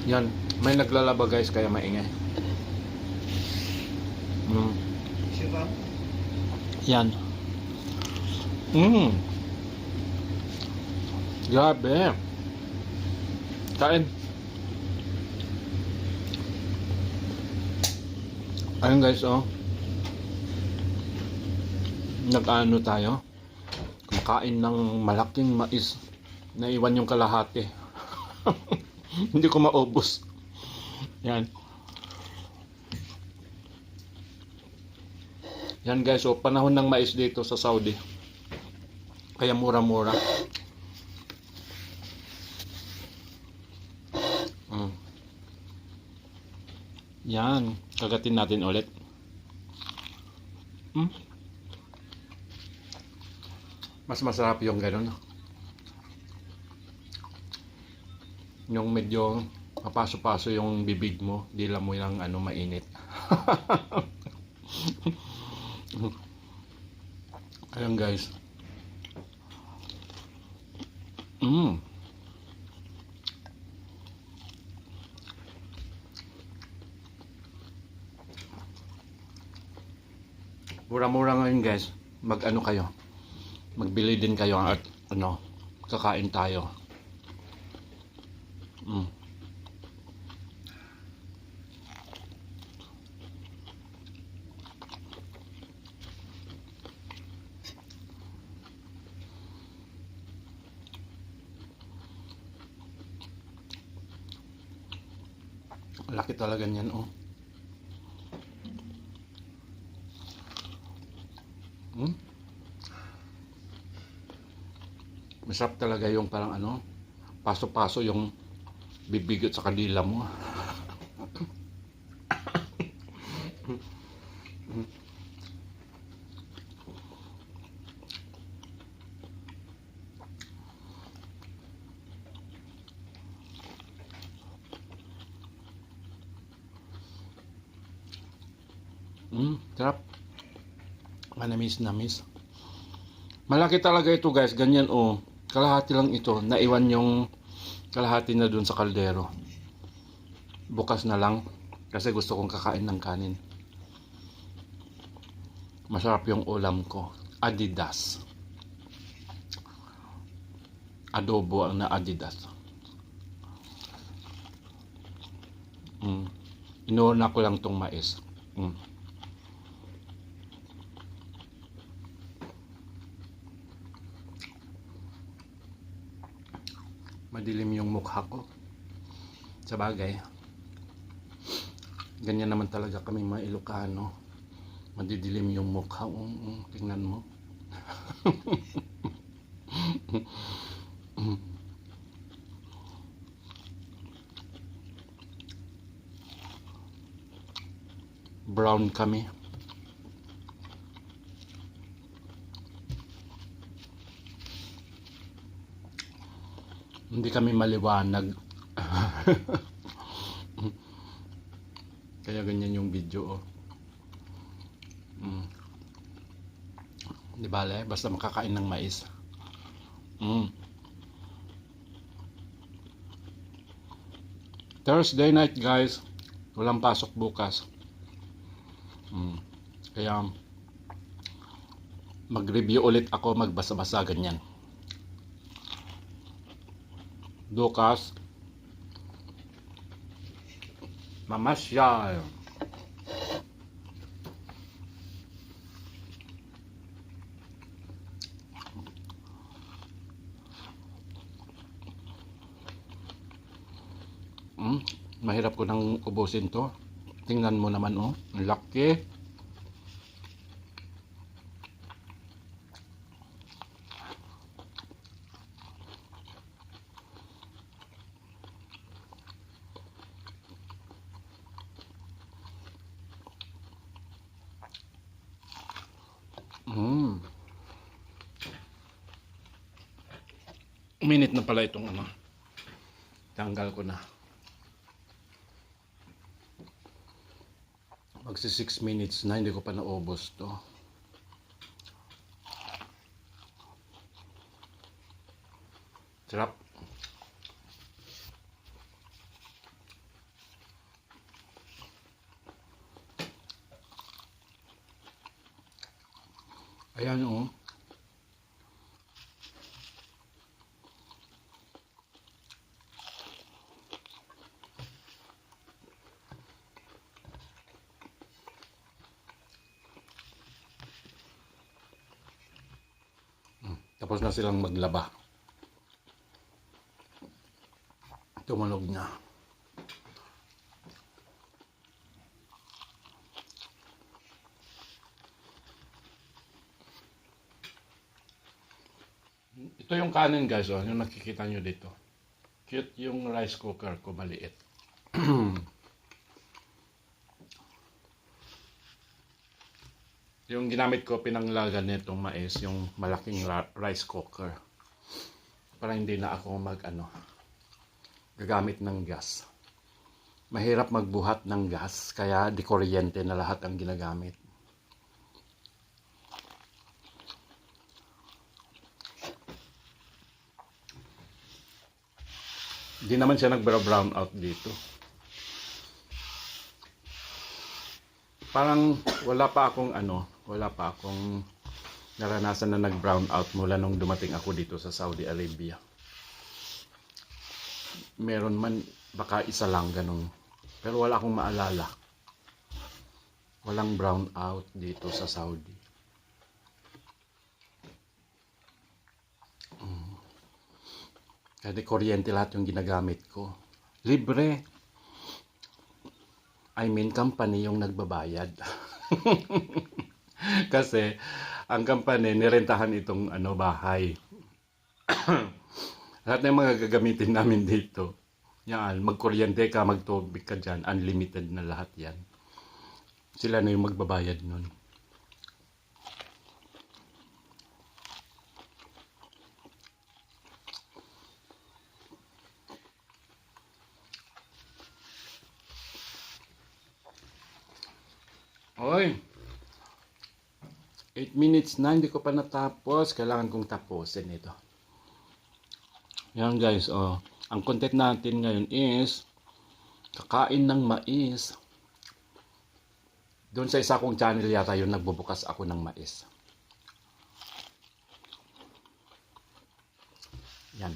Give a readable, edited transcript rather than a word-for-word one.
Yan, may naglalaba guys kaya maingay. Yan. Grabe. Kain. Ayun guys, oh. Nag-ano tayo? Kumakain ng malaking mais. Naiwan yung kalahati. Hindi ko maubos. Yan. Yan guys, so panahon ng mais dito sa Saudi. Kaya mura-mura. Yan, kagatin natin ulit. Mas masarap yung ganun. Yung medyo papaso-paso yung bibig mo, dila mo yung ano mainit. Ayan guys. Mura-mura ngayon guys. Mag-ano kayo? Magbili din kayo at ano, kakain tayo. Laki talaga niyan, oh. Masarap talaga yung parang ano, paso-paso yung bibig at sa kadila mo. Sarap. Manamis-namis. Malaki talaga ito guys, ganyan oh. Kalahati lang ito, naiwan yung kalahati na dun sa kaldero. Bukas na lang kasi gusto kong kakain ng kanin. Masarap yung ulam ko. Adidas. Adobo ang na Adidas. Inuuna ko lang tong mais. Madilim yung mukha ko. Sa bagay, ganyan naman talaga kami mga Ilocano. Madidilim yung mukha. Tingnan mo. Brown kami. Hindi kami maliwanag. Kaya ganyan yung video, oh. Di bale, basta makakain ng mais. Thursday night guys, walang pasok bukas. Kaya mag-review ulit ako, magbasa-basa ganyan. Bukas mamasyal. Mahirap ko nang ubusin to. Tingnan mo naman, oh, laki. Minute na pala itong ano. Tanggal ko na. Magsi 6 minutes na, hindi ko pa naubos to. Sarap. Ayan oh. Tapos na silang maglaba. Tumunog na. Ito yung kanin guys, oh, yung nakikita nyo dito. Cute yung rice cooker ko, maliit. Yung ginamit ko, pinanglagan nitong mais, yung malaking rice cooker. Para hindi na ako gagamit ng gas. Mahirap magbuhat ng gas, kaya di kuryente na lahat ang ginagamit. Di naman siya nag-brown out dito. Parang wala pa akong naranasan na nag-brown out mula nung dumating ako dito sa Saudi Arabia. Meron man, baka isa lang ganun. Pero wala akong maalala. Walang brown out dito sa Saudi. Kasi kuryente lahat yung ginagamit ko. Libre. I mean, company yung nagbabayad. Kasi, ang company, nirentahan itong bahay. Lahat ng mga gagamitin namin dito. Yan, magkuryente ka, magtubig ka dyan, unlimited na lahat yan. Sila na yung magbabayad nun. Oy! 8 minutes na, hindi ko pa natapos. Kailangan kong tapusin ito. Yan guys, oh. Ang content natin ngayon is kakain ng mais. Doon sa isa kong channel yata yun, nagbubukas ako ng mais. Yan.